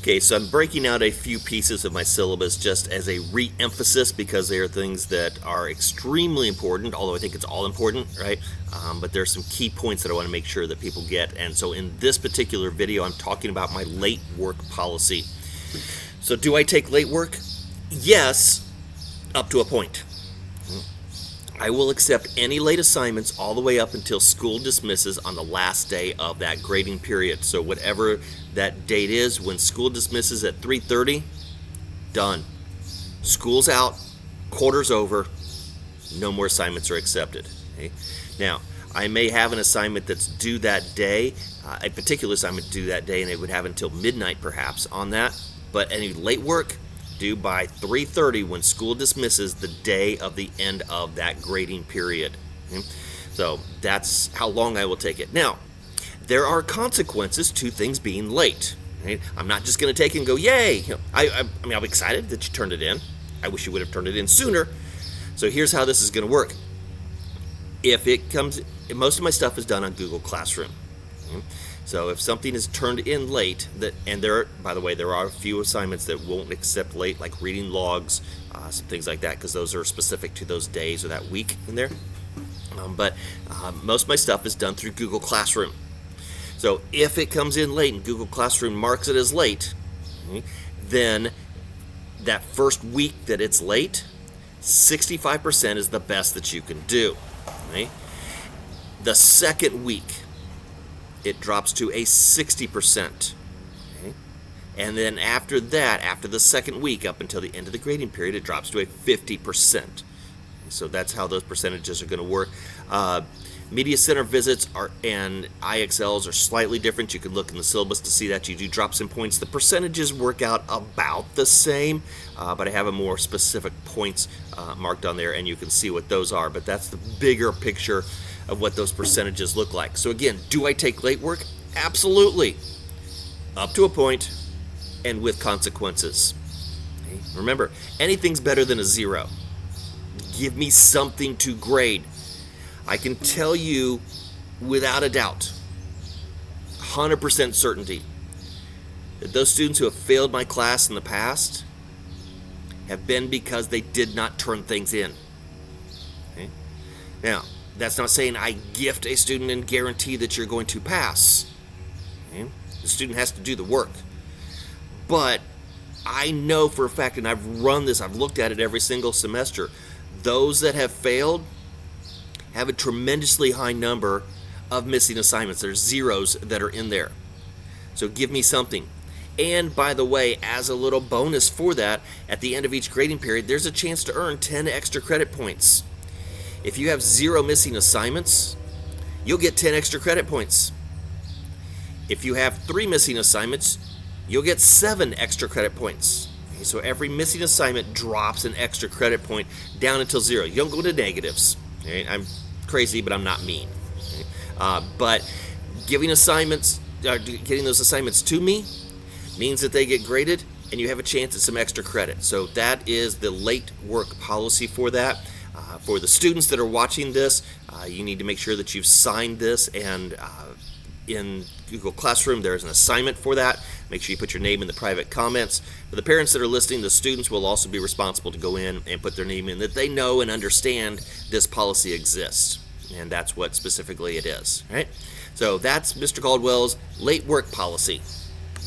Okay, so I'm breaking out a few pieces of my syllabus just as a re-emphasis because they are things that are extremely important, although I think it's all important, right? But there's some key points that I want to make sure that people get. And so in this particular video, I'm talking about my late work policy. So do I take late work? Yes, up to a point. I will accept any late assignments all the way up until school dismisses on the last day of that grading period. So whatever that date is, when school dismisses at 3:30, done. School's out, quarter's over, no more assignments are accepted. Okay? Now, I may have an assignment that's due that day, a particular assignment due that day, and it would have until midnight perhaps on that. But any late work, due by 3:30 when school dismisses the day of the end of that grading period. Okay? So that's how long I will take it. Now, there are consequences to things being late. Right? I'm not just going to take it and go, yay! I mean, I'm excited that you turned it in. I wish you would have turned it in sooner. So here's how this is going to work. If most of my stuff is done on Google Classroom. Okay? So if something is turned in late, by the way, there are a few assignments that won't accept late, like reading logs, some things like that, because those are specific to those days or that week in there. But most of my stuff is done through Google Classroom. So if it comes in late and Google Classroom marks it as late, then that first week that it's late, 65% is the best that you can do. Okay? The second week, it drops to a 60%. Okay? And then after that, after the second week, up until the end of the grading period, it drops to a 50%. So that's how those percentages are going to work. Media Center visits and IXLs are slightly different. You can look in the syllabus to see that. You do drop some points. The percentages work out about the same, but I have a more specific points marked on there, and you can see what those are. But that's the bigger picture of what those percentages look like. So again, do I take late work? Absolutely. Up to a point and with consequences. Okay? Remember, anything's better than a 0. Give me something to grade. I can tell you without a doubt, 100% certainty, that those students who have failed my class in the past have been because they did not turn things in. Okay? Now, that's not saying I gift a student and guarantee that you're going to pass. Okay? The student has to do the work. But I know for a fact, and I've run this, I've looked at it every single semester, those that have failed have a tremendously high number of missing assignments. There's zeros that are in there. So give me something. And by the way, as a little bonus for that, at the end of each grading period, there's a chance to earn 10 extra credit points. If you have 0 missing assignments, you'll get 10 extra credit points. If you have 3 missing assignments, you'll get 7 extra credit points. Okay, so every missing assignment drops an extra credit point down until 0. You don't go to negatives. Okay? I'm crazy, but I'm not mean. Okay? But getting those assignments to me means that they get graded and you have a chance at some extra credit. So that is the late work policy for that. For the students that are watching this, you need to make sure that you've signed this, and in Google Classroom there's an assignment for that. Make sure you put your name in the private comments. For the parents that are listening, the students will also be responsible to go in and put their name in, that they know and understand this policy exists, and that's what specifically it is. Right? So that's Mr. Caldwell's late work policy.